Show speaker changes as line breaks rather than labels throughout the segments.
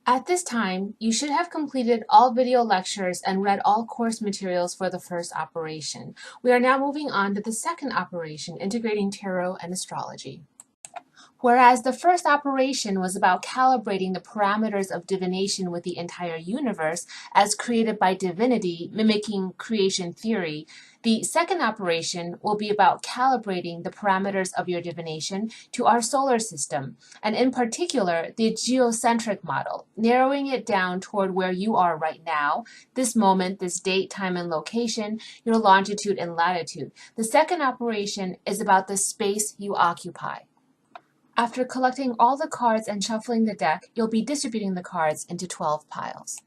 At this time, you should have completed all video lectures and read all course materials for the first operation. We are now moving on to the second operation, integrating tarot and astrology. Whereas the first operation was about calibrating the parameters of divination with the entire universe as created by divinity, mimicking creation theory, the second operation will be about calibrating the parameters of your divination to our solar system, and in particular, the geocentric model, narrowing it down toward where you are right now, this moment, this date, time, and location, your longitude and latitude. The second operation is about the space you occupy. After collecting all the cards and shuffling the deck, you'll be distributing the cards into 12 piles.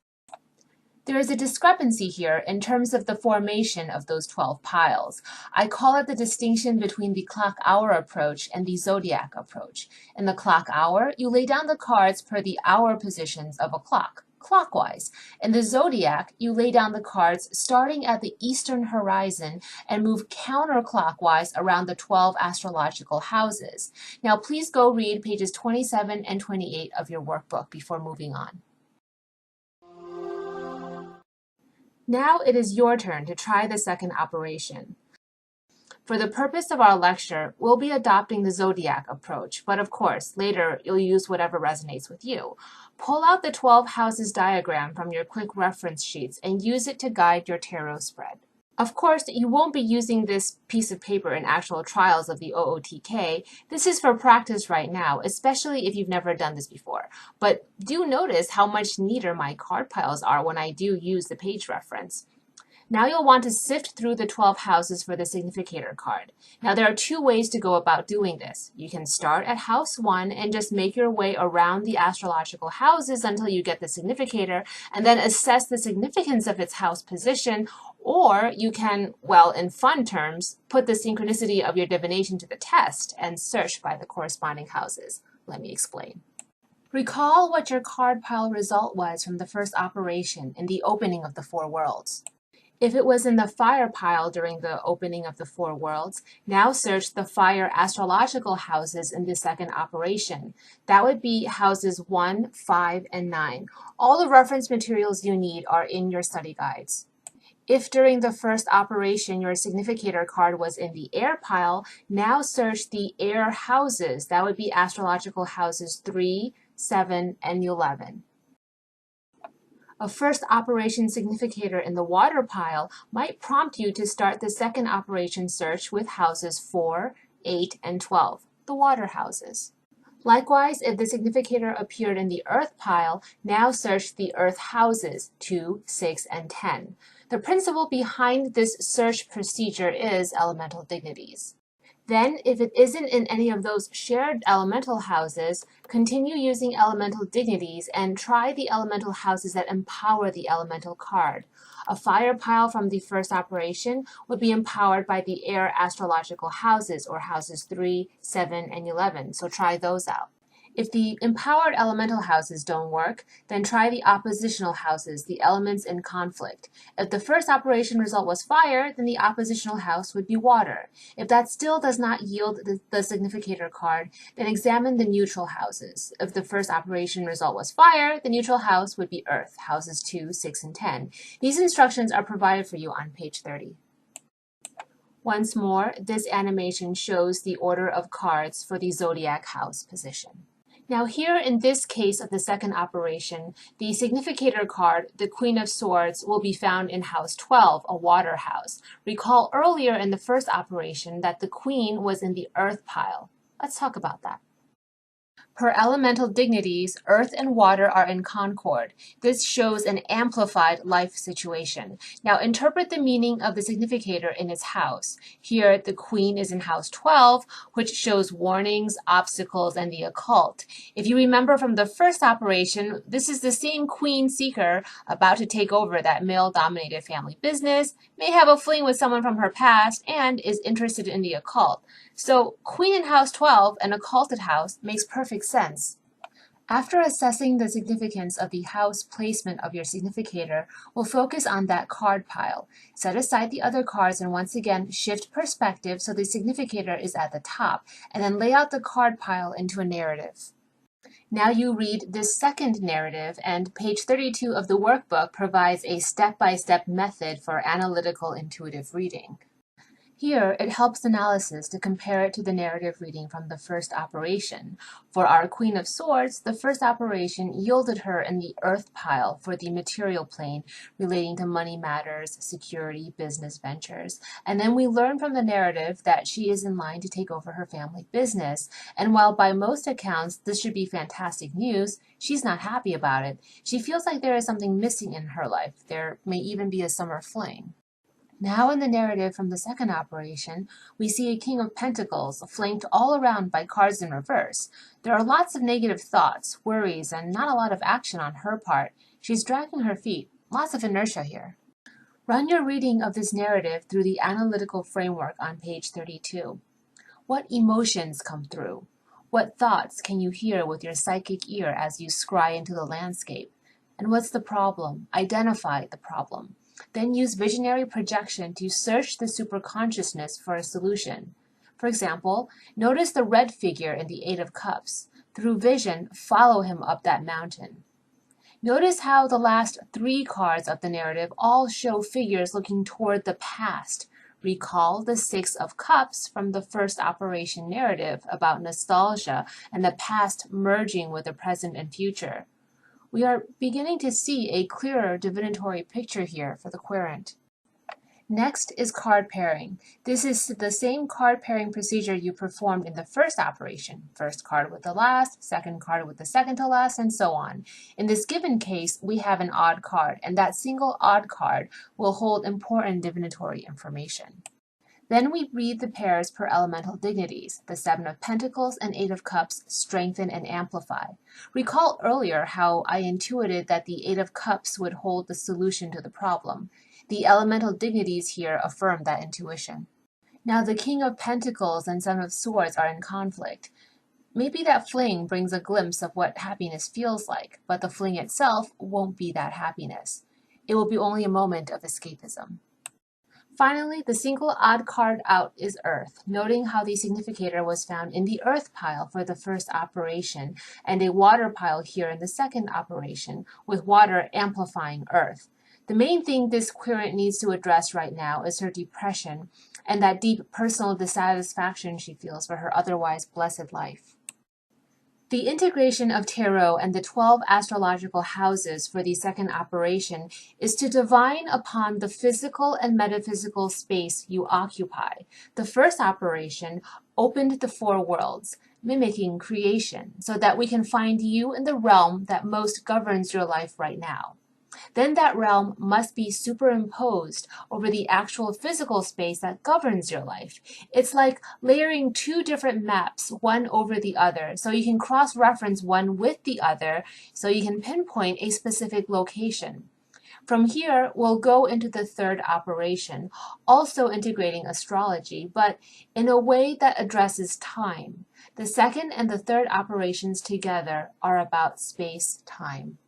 There is a discrepancy here in terms of the formation of those 12 piles. I call it the distinction between the clock-hour approach and the zodiac approach. In the clock hour, you lay down the cards per the hour positions of a clock, clockwise. In the zodiac, you lay down the cards starting at the eastern horizon and move counterclockwise around the 12 astrological houses. Now please go read pages 27 and 28 of your workbook before moving on. Now it is your turn to try the second operation. For the purpose of our lecture, we'll be adopting the zodiac approach, but of course, later you'll use whatever resonates with you. Pull out the 12 houses diagram from your quick reference sheets and use it to guide your tarot spread. Of course, you won't be using this piece of paper in actual trials of the OOTK. This is for practice right now, especially if you've never done this before. But do notice how much neater my card piles are when I do use the page reference. Now you'll want to sift through the 12 houses for the significator card. Now there are two ways to go about doing this. You can start at house 1 and just make your way around the astrological houses until you get the significator and then assess the significance of its house position, or you can, well, in fun terms, put the synchronicity of your divination to the test and search by the corresponding houses. Let me explain. Recall what your card pile result was from the first operation in the opening of the 4 worlds. If it was in the fire pile during the opening of the 4 worlds, now search the fire astrological houses in the second operation. That would be houses 1, 5, and 9. All the reference materials you need are in your study guides. If during the first operation your significator card was in the air pile, now search the air houses. That would be astrological houses 3, 7, and 11. A first operation significator in the water pile might prompt you to start the second operation search with houses 4, 8, and 12, the water houses. Likewise, if the significator appeared in the earth pile, now search the earth houses 2, 6, and 10. The principle behind this search procedure is elemental dignities. Then, if it isn't in any of those shared elemental houses, continue using elemental dignities and try the elemental houses that empower the elemental card. A fire pile from the first operation would be empowered by the air astrological houses, or houses 3, 7, and 11, so try those out. If the empowered elemental houses don't work, then try the oppositional houses, the elements in conflict. If the first operation result was fire, then the oppositional house would be water. If that still does not yield the significator card, then examine the neutral houses. If the first operation result was fire, the neutral house would be earth, houses 2, 6, and 10. These instructions are provided for you on page 30. Once more, this animation shows the order of cards for the zodiac house position. Now here in this case of the second operation, the significator card, the Queen of Swords, will be found in house 12, a water house. Recall earlier in the first operation that the Queen was in the earth pile. Let's talk about that. Per elemental dignities, earth and water are in concord. This shows an amplified life situation. Now interpret the meaning of the significator in its house. Here, the Queen is in house 12, which shows warnings, obstacles, and the occult. If you remember from the first operation, this is the same Queen seeker about to take over that male-dominated family business, may have a fling with someone from her past, and is interested in the occult. So Queen in house 12, an occulted house, makes perfect sense. After assessing the significance of the house placement of your significator, we'll focus on that card pile. Set aside the other cards and once again shift perspective so the significator is at the top, and then lay out the card pile into a narrative. Now you read this second narrative, and page 32 of the workbook provides a step-by-step method for analytical intuitive reading. Here, it helps analysis to compare it to the narrative reading from the first operation. For our Queen of Swords, the first operation yielded her in the earth pile for the material plane relating to money matters, security, business ventures. And then we learn from the narrative that she is in line to take over her family business. And while by most accounts this should be fantastic news, she's not happy about it. She feels like there is something missing in her life. There may even be a summer fling. Now in the narrative from the second operation, we see a King of Pentacles flanked all around by cards in reverse. There are lots of negative thoughts, worries, and not a lot of action on her part. She's dragging her feet. Lots of inertia here. Run your reading of this narrative through the analytical framework on page 32. What emotions come through? What thoughts can you hear with your psychic ear as you scry into the landscape? And what's the problem? Identify the problem. Then use visionary projection to search the superconsciousness for a solution. For example, notice the red figure in the Eight of Cups. Through vision, follow him up that mountain. Notice how the last three cards of the narrative all show figures looking toward the past. Recall the Six of Cups from the first operation narrative about nostalgia and the past merging with the present and future. We are beginning to see a clearer divinatory picture here for the querent. Next is card pairing. This is the same card pairing procedure you performed in the first operation. First card with the last, second card with the second to last, and so on. In this given case, we have an odd card, and that single odd card will hold important divinatory information. Then we read the pairs per elemental dignities. The Seven of Pentacles and Eight of Cups strengthen and amplify. Recall earlier how I intuited that the Eight of Cups would hold the solution to the problem. The elemental dignities here affirm that intuition. Now the King of Pentacles and Seven of Swords are in conflict. Maybe that fling brings a glimpse of what happiness feels like, but the fling itself won't be that happiness. It will be only a moment of escapism. Finally, the single odd card out is Earth, noting how the significator was found in the Earth pile for the first operation and a water pile here in the second operation, with water amplifying Earth. The main thing this querent needs to address right now is her depression and that deep personal dissatisfaction she feels for her otherwise blessed life. The integration of tarot and the 12 astrological houses for the second operation is to divine upon the physical and metaphysical space you occupy. The first operation opened the four worlds, mimicking creation, so that we can find you in the realm that most governs your life right now. Then that realm must be superimposed over the actual physical space that governs your life. It's like layering two different maps, one over the other, so you can cross-reference one with the other, so you can pinpoint a specific location. From here, we'll go into the third operation, also integrating astrology, but in a way that addresses time. The second and the third operations together are about space-time.